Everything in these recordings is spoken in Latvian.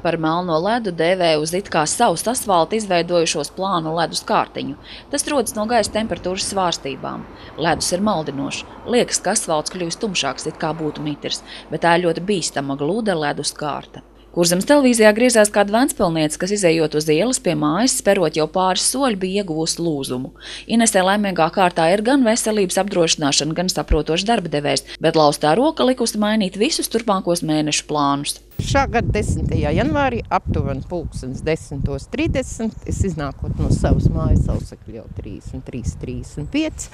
Par melno ledu dēvē uz it kā sausu asfaltu izveidojušos plānu ledus kārtiņu. Tas rodas no gaisa temperatūras svārstībām. Ledus ir maldinošs. Liekas, ka asfalts kļūst tumšāks, it kā būtu mitrs, bet tā ir ļoti bīstama gluda ledus kārta. Kurzemes televīzijā griezās kāda ventspilniece, kas izejot uz ielas pie mājas, sperot jau pāris soļu, bija ieguvusi lūzumu. Inesē laimīgā kārtā ir gan veselības apdrošināšana, gan saprotošs darba devējs, bet laustā roka likusi mainīt visus turpmākos mēnešu plānus. Šā gada 10. janvārī aptuveni 10:30 es iznākot no savas mājas, Sausakļu jau 33-35,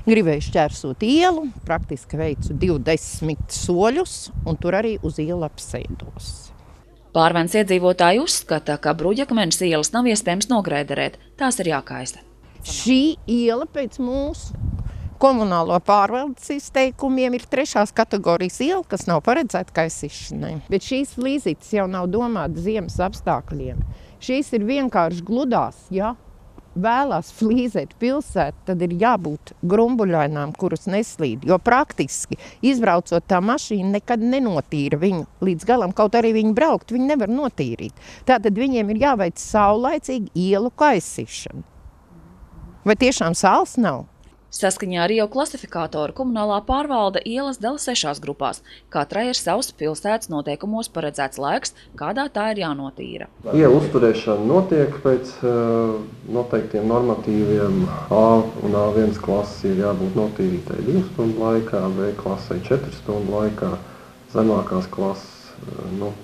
gribēju šķērsot ielu, praktiski veicu 20 soļus un tur arī uz ielu apsēdos. Pārvens iedzīvotāji uzskata, ka Bruģakmenes ielas nav iespējams nogrēderēt, tās ir jākaisa. Šī iela pēc mūsu komunālo pārvaldes izteikumiem ir 3. kategorijas iela, kas nav paredzēta kaisīšanai. Bet šīs flīzītes jau nav domātas ziemas apstākļiem. Šīs ir vienkārši gludās, ja vēlās flīzēt pilsētu, tad ir jābūt grumbuļainām, kuras neslīd, jo praktiski izbraucot tā mašīna nekad nenotīra viņu līdz galam, kaut arī viņi braukt, viņi nevar notīrīt. Tātad viņiem ir jāveic saulaicīgi ielu kaisīšana. Vai tiešām sāls nav? Saskaņā ar Rio klasifikātoru komunālā pārvalde ielas dala 6 grupās. Katrai ir savs pilsētas noteikumos paredzēts laiks, kādā tā ir jānotīra. Ielu uzturēšana notiek pēc noteiktiem normatīviem. A un A1 klases ir jābūt notīrītai 2 stundu laikā, B klasei 4 stundu laikā. Zemākās klases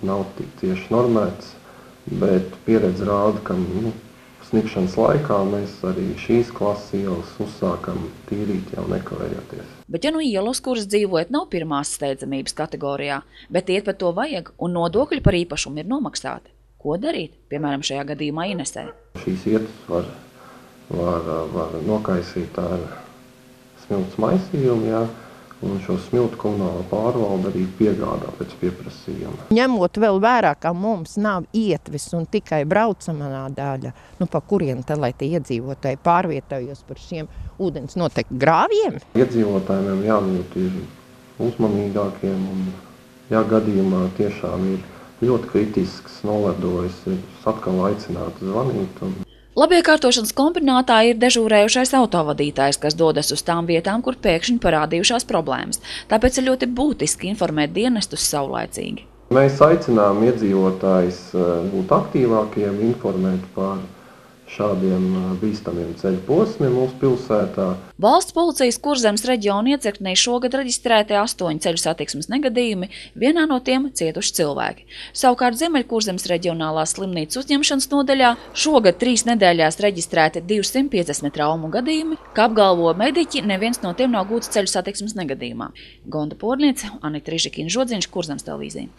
nav tik tieši normētas, bet pieredze rāda, ka sniegšanas laikā mēs arī šīs klases ielas uzsākam tīrīt jau nekavējoties. Bet ja ielas, kuras dzīvojat, nav pirmās steidzamības kategorijā, bet iet par to vajag un nodokļi par īpašumu ir nomaksāti, ko darīt, piemēram, šajā gadījumā Inesē? Šīs vietas var nokaisīt ar smilts maisījumu, un šo smiltu komunālā pārvalde arī piegādā pēc pieprasījuma. Ņemot vēl vērā, ka mums nav ietves un tikai braucamā daļa, pa kuriem tad, lai tie iedzīvotāji pārvietojas par šiem ūdens noteikti grāvjiem? Iedzīvotājiem jābūt ir uzmanīgākiem un, ja gadījumā tiešām ir ļoti kritisks noledojis, ir atkal aicināti zvanīt. Labiekārtošanas kombinātā ir dežūrējušais autovadītājs, kas dodas uz tām vietām, kur pēkšņi parādījušās problēmas. Tāpēc ir ļoti būtiski informēt dienestus saulaicīgi. Mēs aicinām iedzīvotājus būt aktīvākiem, informēt par šādiem bīstamiem ceļu posmiem mūsu pilsētā. Valsts policijas Kurzemes reģiona iecirknī šogad reģistrēti 8 ceļu satiksmes negadījumi, vienā no tiem cietuši cilvēki. Savukārt Ziemeļkurzemes reģionālās slimnīcas uzņemšanas nodaļā šogad 3 nedēļās reģistrēti 250 traumu gadījumi, kā apgalvo mediķi, neviens no tiem nav gūts ceļu satiksmes negadījumā. Gonda Porniece, Anita Rižikina Žodziņš, Kurzemes televīzija.